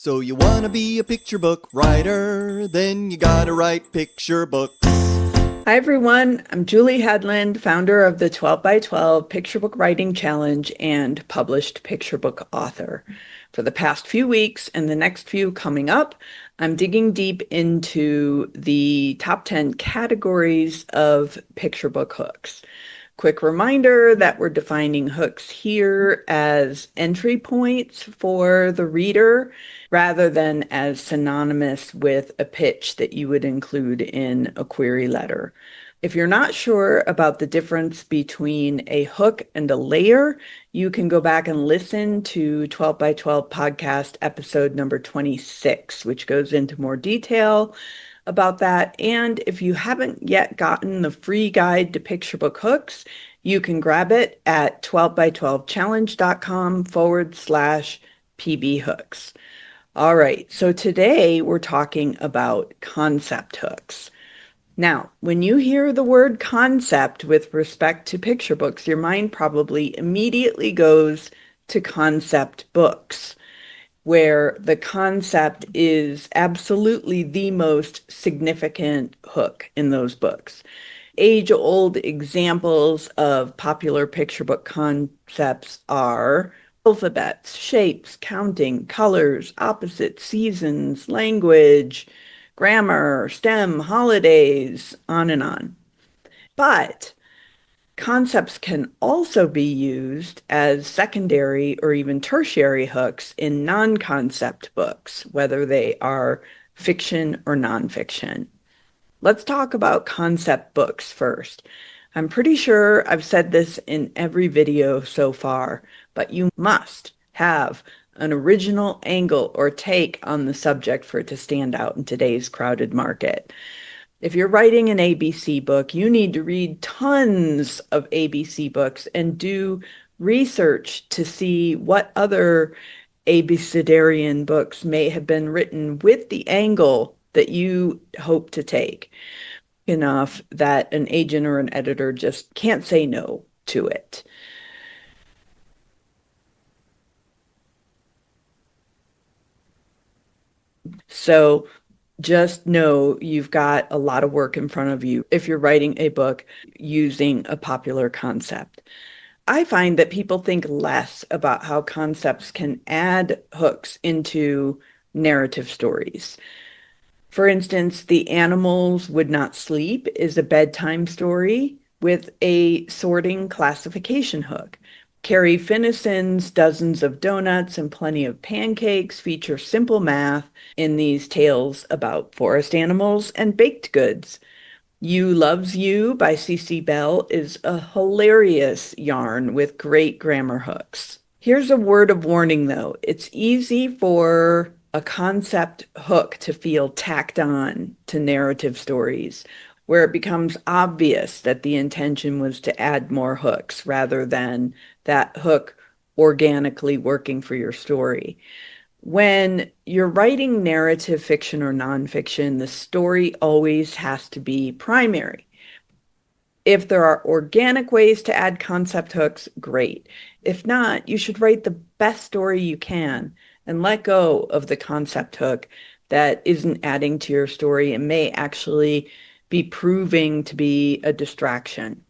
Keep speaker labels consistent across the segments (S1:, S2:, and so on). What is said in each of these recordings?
S1: So you wanna be a picture book writer, then you gotta write picture books.
S2: Hi everyone, I'm Julie Hedlund, founder of the 12 by 12 Picture Book Writing Challenge and published picture book author. For the past few weeks and the next few coming up, I'm digging deep into the top 10 categories of picture book hooks. Quick reminder that we're defining hooks here as entry points for the reader rather than as synonymous with a pitch that you would include in a query letter. If you're not sure about the difference between a hook and a layer, you can go back and listen to 12 by 12 podcast episode number 26, which goes into more detail about that. And if you haven't yet gotten the free guide to picture book hooks, you can grab it at 12by12challenge.com/PB hooks. All right, so today we're talking about concept hooks. Now, when you hear the word concept with respect to picture books, your mind probably immediately goes to concept books, where the concept is absolutely the most significant hook in those books. Age-old examples of popular picture book concepts are alphabets, shapes, counting, colors, opposites, seasons, language, grammar, STEM, holidays, on and on. But concepts can also be used as secondary or even tertiary hooks in non-concept books, whether they are fiction or nonfiction. Let's talk about concept books first. I'm pretty sure I've said this in every video so far, but you must have an original angle or take on the subject for it to stand out in today's crowded market. If you're writing an ABC book, you need to read tons of ABC books and do research to see what other abecedarian books may have been written with the angle that you hope to take, enough that an agent or an editor just can't say no to it. So just know you've got a lot of work in front of you if you're writing a book using a popular concept. I find that people think less about how concepts can add hooks into narrative stories. For instance, The Animals Would Not Sleep is a bedtime story with a sorting classification hook. Carrie Finison's Dozens of Donuts and Plenty of Pancakes feature simple math in these tales about forest animals and baked goods. You Loves You by C.C. Bell is a hilarious yarn with great grammar hooks. Here's a word of warning, though. It's easy for a concept hook to feel tacked on to narrative stories, where it becomes obvious that the intention was to add more hooks rather than that hook organically working for your story. When you're writing narrative fiction or nonfiction, the story always has to be primary. If there are organic ways to add concept hooks, great. If not, you should write the best story you can and let go of the concept hook that isn't adding to your story and may actually be proving to be a distraction.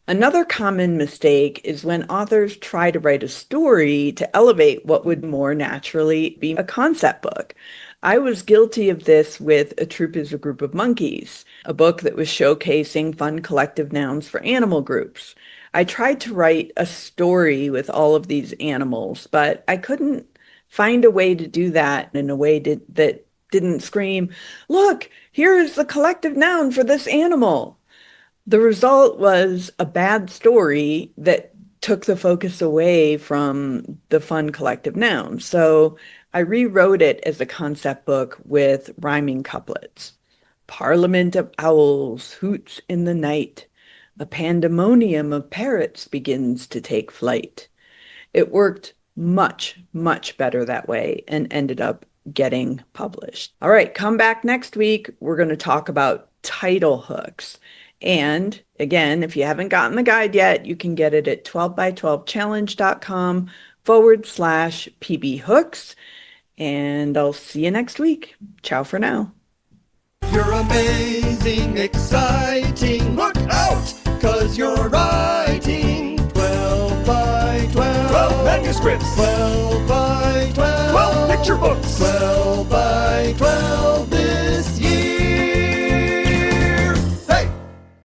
S2: Another common mistake is when authors try to write a story to elevate what would more naturally be a concept book. I was guilty of this with A Troop is a Group of Monkeys, a book that was showcasing fun collective nouns for animal groups. I tried to write a story with all of these animals, but I couldn't find a way to do that in a way that didn't scream, "Look, here's the collective noun for this animal." The result was a bad story that took the focus away from the fun collective noun. So I rewrote it as a concept book with rhyming couplets. Parliament of owls hoots in the night. A pandemonium of parrots begins to take flight. It worked much, much better that way and ended up getting published. All right, come back next week. We're going to talk about title hooks. And again, if you haven't gotten the guide yet, you can get it at 12by12challenge.com/PB hooks. And I'll see you next week. Ciao for now.
S1: You're amazing, exciting. Look out, 'cause you're writing 12 by 12.
S3: 12 manuscripts.
S1: 12 by 12.
S3: 12 picture books.
S1: 12